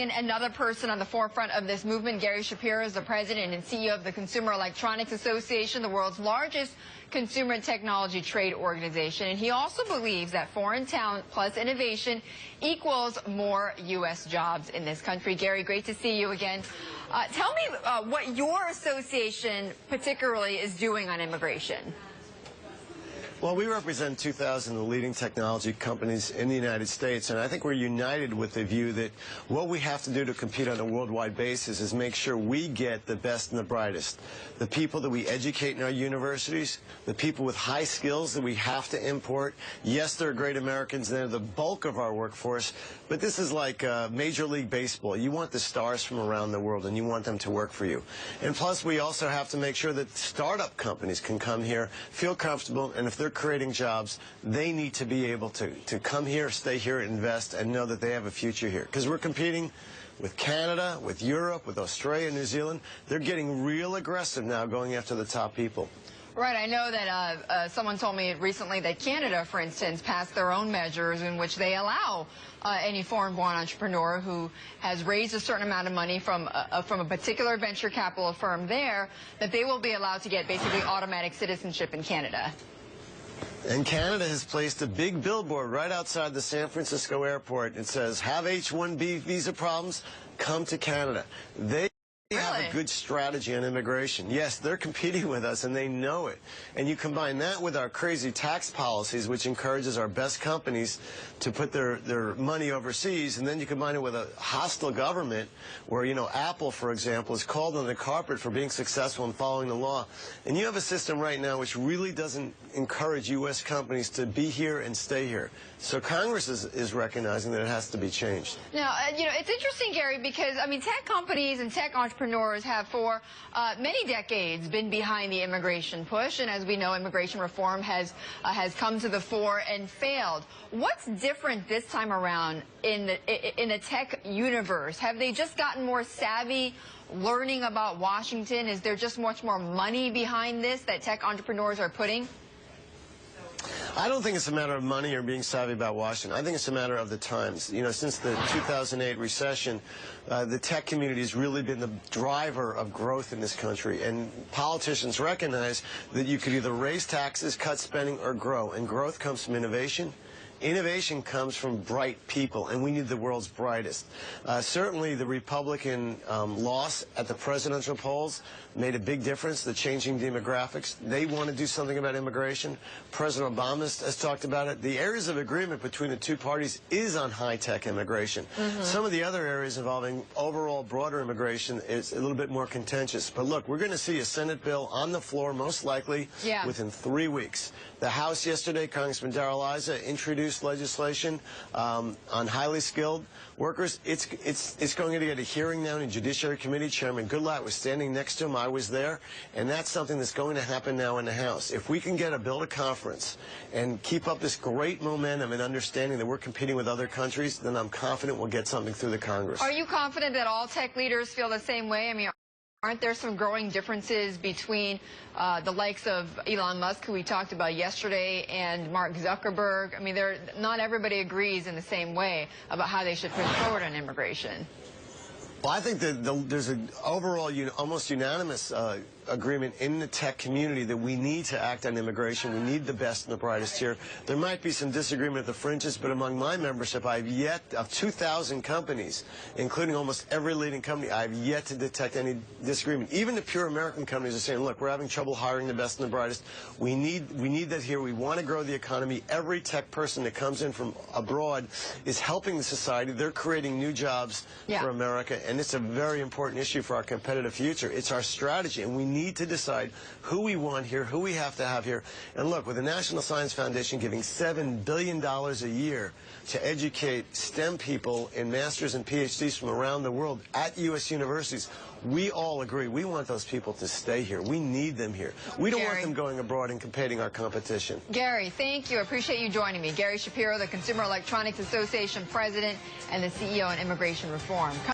in another person on the forefront of this movement. Gary Shapiro is the president and CEO of the Consumer Electronics Association, the world's largest consumer technology trade organization. And he also believes that foreign talent plus innovation equals more U.S. jobs in this country. Gary, great to see you again. Tell me what your association particularly is doing on immigration. Well, we represent 2,000 of the leading technology companies in the United States, and I think we're united with the view that what we have to do to compete on a worldwide basis is make sure we get the best and the brightest. The people that we educate in our universities, the people with high skills that we have to import. Yes, they're great Americans, they're the bulk of our workforce, but this is like Major League Baseball. You want the stars from around the world, and you want them to work for you. And plus, we also have to make sure that startup companies can come here, feel comfortable, and if they're creating jobs, they need to be able to come here, stay here, invest, and know that they have a future here. Because we're competing with Canada, with Europe, with Australia, New Zealand. They're getting real aggressive now going after the top people. Right. I know that someone told me recently that Canada, for instance, passed their own measures in which they allow any foreign-born entrepreneur who has raised a certain amount of money from a particular venture capital firm there, that they will be allowed to get basically automatic citizenship in Canada. And Canada has placed a big billboard right outside the San Francisco airport. It says, have H-1B visa problems? Come to Canada. They have a good strategy on immigration. Yes, they're competing with us, and they know it. And you combine that with our crazy tax policies, which encourages our best companies to put their money overseas, and then you combine it with a hostile government where, you know, Apple, for example, is called on the carpet for being successful in following the law. And you have a system right now which really doesn't encourage U.S. companies to be here and stay here. So Congress is recognizing that it has to be changed. Now, you know, it's interesting, Gary, because, I mean, tech companies and tech entrepreneurs have for many decades been behind the immigration push, and as we know, immigration reform has come to the fore and failed. What's different this time around in the tech universe? Have they just gotten more savvy learning about Washington? Is there just much more money behind this that tech entrepreneurs are putting? I don't think it's a matter of money or being savvy about Washington. I think it's a matter of the times. You know, since the 2008 recession, the tech community has really been the driver of growth in this country. And politicians recognize that you could either raise taxes, cut spending, or grow. And growth comes from innovation. Innovation comes from bright people, and we need the world's brightest. Certainly, the Republican loss at the presidential polls made a big difference, the changing demographics. They want to do something about immigration. President Obama has talked about it. The areas of agreement between the two parties is on high-tech immigration. Some of the other areas involving overall broader immigration is a little bit more contentious. But look, we're going to see a Senate bill on the floor, most likely, within 3 weeks. The House yesterday, Congressman Darrell Issa introduced legislation on highly skilled workers. It's going to get a hearing now in Judiciary Committee. Chairman Goodlatte was standing next to him. I was there, and that's something that's going to happen now in the House. If we can get a bill to conference and keep up this great momentum and understanding that we're competing with other countries, then I'm confident we'll get something through the Congress. Are you confident that all tech leaders feel the same way? I mean, aren't there some growing differences between the likes of Elon Musk, who we talked about yesterday, and Mark Zuckerberg? I mean, not everybody agrees in the same way about how they should push forward on immigration. Well, I think that there's an overall almost unanimous agreement in the tech community that we need to act on immigration. We need the best and the brightest here. There might be some disagreement at the fringes, but among my membership, of 2,000 companies, including almost every leading company, I've yet to detect any disagreement. Even the pure American companies are saying, look, we're having trouble hiring the best and the brightest. We need that here. We want to grow the economy. Every tech person that comes in from abroad is helping the society. They're creating new jobs for America, and it's a very important issue for our competitive future. It's our strategy, and we need to decide who we want here, who we have to have here. And look, with the National Science Foundation giving $7 billion a year to educate STEM people in masters and PhDs from around the world at U.S. universities, we all agree we want those people to stay here. We need them here. We don't want them going abroad and competing our competition. Gary, thank you. I appreciate you joining me. Gary Shapiro, the Consumer Electronics Association president and the CEO on immigration reform.